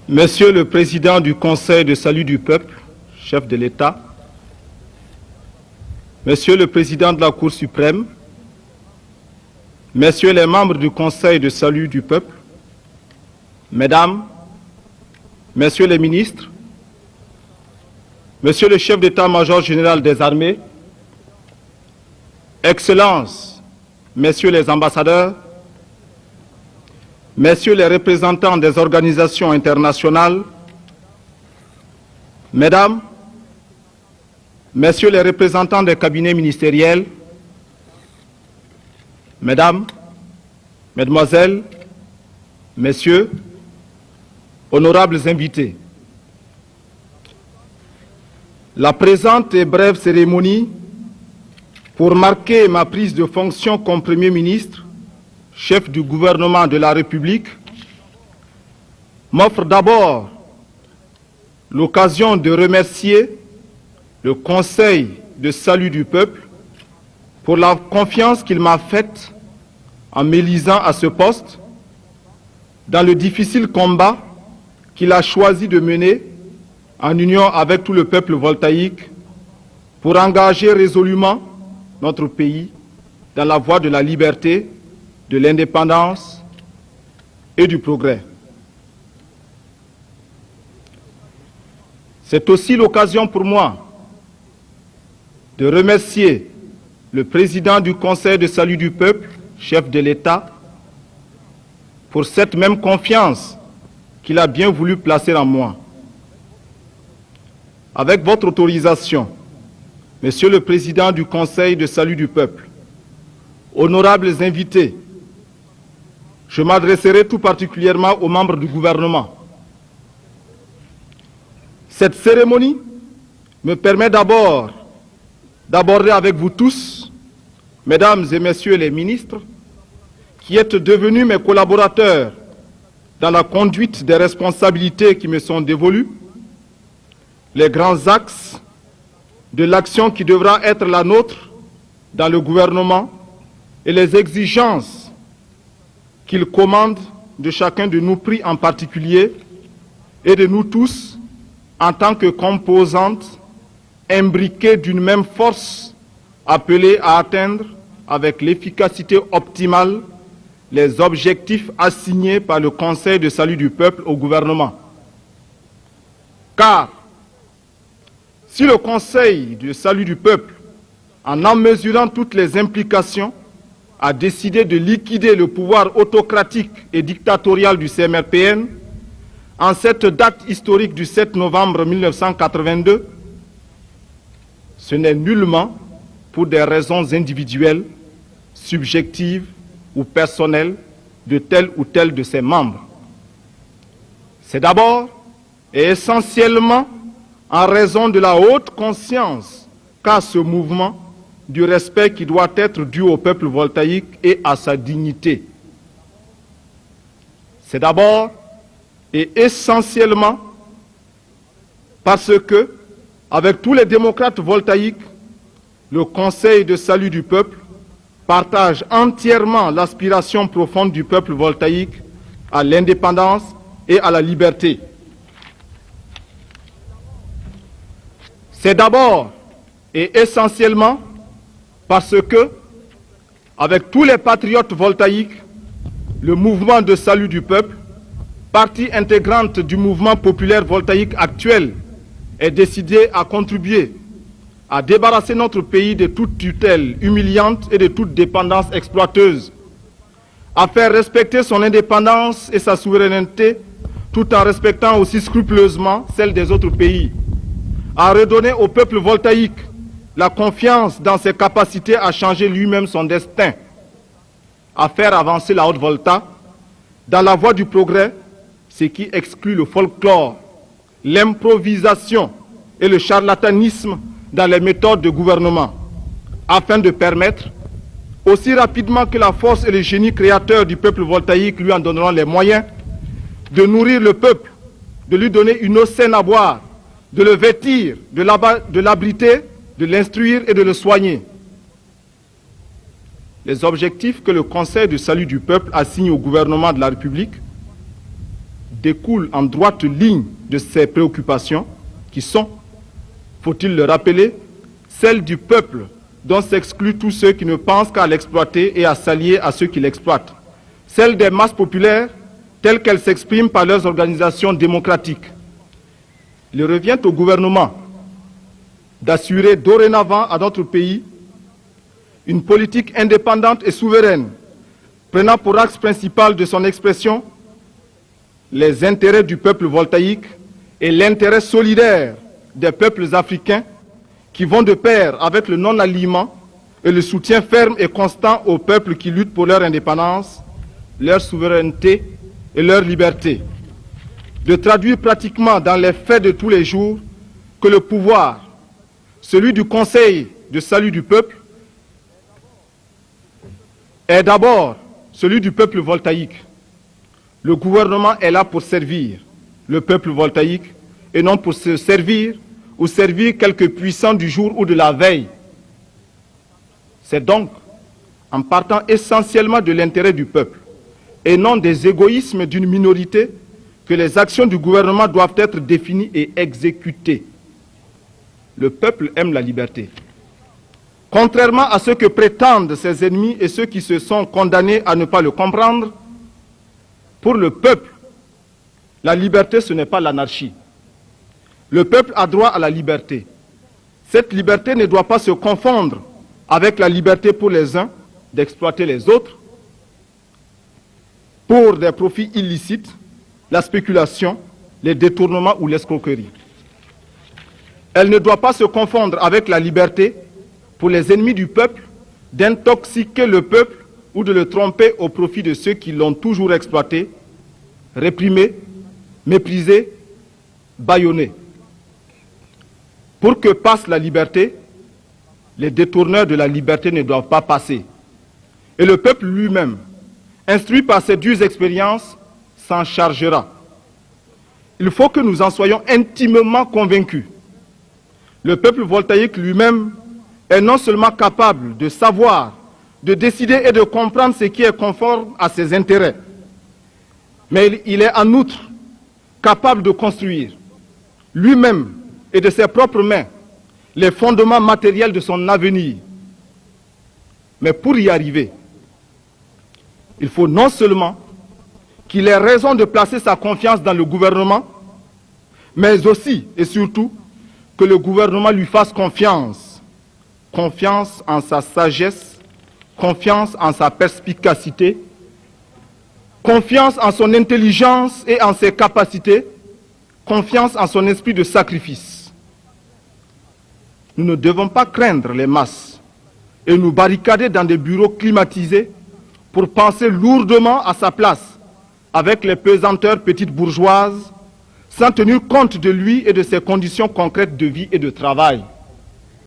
Monsieur le Président du Conseil de salut du peuple, chef de l'État, Monsieur le Président de la Cour suprême, Messieurs les membres du Conseil de salut du peuple, Mesdames, Messieurs les ministres, Monsieur le chef d'État-major général des armées, Excellences, Messieurs les ambassadeurs, Messieurs les représentants des organisations internationales, Mesdames, Messieurs les représentants des cabinets ministériels, Mesdames, Mesdemoiselles, Messieurs, honorables invités, la présente et brève cérémonie pour marquer ma prise de fonction comme Premier ministre, chef du gouvernement de la République, m'offre d'abord l'occasion de remercier le Conseil de salut du peuple pour la confiance qu'il m'a faite en m'élisant à ce poste dans le difficile combat qu'il a choisi de mener en union avec tout le peuple voltaïque pour engager résolument notre pays dans la voie de la liberté, de l'indépendance et du progrès. C'est aussi l'occasion pour moi de remercier le président du Conseil de salut du peuple, chef de l'État, pour cette même confiance qu'il a bien voulu placer en moi. Avec votre autorisation, Monsieur le Président du Conseil de salut du peuple, honorables invités, je m'adresserai tout particulièrement aux membres du gouvernement. Cette cérémonie me permet d'abord d'aborder avec vous tous, Mesdames et Messieurs les ministres, qui êtes devenus mes collaborateurs dans la conduite des responsabilités qui me sont dévolues, les grands axes de l'action qui devra être la nôtre dans le gouvernement et les exigences qu'il commande de chacun de nous pris en particulier et de nous tous en tant que composantes imbriquées d'une même force appelée à atteindre avec l'efficacité optimale les objectifs assignés par le Conseil de salut du peuple au gouvernement. Car si le Conseil de salut du peuple, en mesurant toutes les implications, a décidé de liquider le pouvoir autocratique et dictatorial du CMRPN, en cette date historique du 7 novembre 1982, ce n'est nullement pour des raisons individuelles, subjectives ou personnelles de tel ou tel de ses membres. C'est d'abord et essentiellement en raison de la haute conscience qu'a ce mouvement du respect qui doit être dû au peuple voltaïque et à sa dignité. C'est d'abord et essentiellement parce que, avec tous les démocrates voltaïques, le Conseil de salut du peuple partage entièrement l'aspiration profonde du peuple voltaïque à l'indépendance et à la liberté. C'est d'abord et essentiellement parce que, avec tous les patriotes voltaïques, le mouvement de salut du peuple, partie intégrante du mouvement populaire voltaïque actuel, est décidé à contribuer à débarrasser notre pays de toute tutelle humiliante et de toute dépendance exploiteuse, à faire respecter son indépendance et sa souveraineté tout en respectant aussi scrupuleusement celle des autres pays, à redonner au peuple voltaïque la confiance dans ses capacités à changer lui-même son destin, à faire avancer la haute volta dans la voie du progrès, ce qui exclut le folklore, l'improvisation et le charlatanisme dans les méthodes de gouvernement, afin de permettre, aussi rapidement que la force et le génie créateur du peuple voltaïque lui en donneront les moyens, de nourrir le peuple, de lui donner une eau saine à boire, de le vêtir, de l'abriter, de l'instruire et de le soigner. Les objectifs que le Conseil de salut du peuple assigne au gouvernement de la République découle en droite ligne de ces préoccupations qui sont, faut-il le rappeler, celles du peuple dont s'excluent tous ceux qui ne pensent qu'à l'exploiter et à s'allier à ceux qui l'exploitent. Celles des masses populaires telles qu'elles s'expriment par leurs organisations démocratiques. Il revient au gouvernement d'assurer dorénavant à notre pays une politique indépendante et souveraine, prenant pour axe principal de son expression les intérêts du peuple voltaïque et l'intérêt solidaire des peuples africains qui vont de pair avec le non-alignement et le soutien ferme et constant aux peuples qui luttent pour leur indépendance, leur souveraineté et leur liberté. De traduire pratiquement dans les faits de tous les jours que le pouvoir, celui du Conseil de salut du peuple, est d'abord celui du peuple voltaïque. Le gouvernement est là pour servir le peuple voltaïque et non pour se servir ou servir quelques puissants du jour ou de la veille. C'est donc en partant essentiellement de l'intérêt du peuple et non des égoïsmes d'une minorité que les actions du gouvernement doivent être définies et exécutées. Le peuple aime la liberté. Contrairement à ce que prétendent ses ennemis et ceux qui se sont condamnés à ne pas le comprendre, pour le peuple, la liberté, ce n'est pas l'anarchie. Le peuple a droit à la liberté. Cette liberté ne doit pas se confondre avec la liberté pour les uns d'exploiter les autres pour des profits illicites, la spéculation, les détournements ou l'escroquerie. Elle ne doit pas se confondre avec la liberté pour les ennemis du peuple d'intoxiquer le peuple ou de le tromper au profit de ceux qui l'ont toujours exploité, réprimé, méprisé, bâillonné. Pour que passe la liberté, les détourneurs de la liberté ne doivent pas passer. Et le peuple lui-même, instruit par ces dures expériences, s'en chargera. Il faut que nous en soyons intimement convaincus. Le peuple voltaïque lui-même est non seulement capable de savoir, de décider et de comprendre ce qui est conforme à ses intérêts, mais il est en outre capable de construire lui-même et de ses propres mains les fondements matériels de son avenir. Mais pour y arriver, il faut non seulement qu'il ait raison de placer sa confiance dans le gouvernement, mais aussi et surtout que le gouvernement lui fasse confiance. Confiance en sa sagesse, confiance en sa perspicacité, confiance en son intelligence et en ses capacités, confiance en son esprit de sacrifice. Nous ne devons pas craindre les masses et nous barricader dans des bureaux climatisés pour penser lourdement à sa place avec les pesanteurs petites bourgeoises sans tenir compte de lui et de ses conditions concrètes de vie et de travail.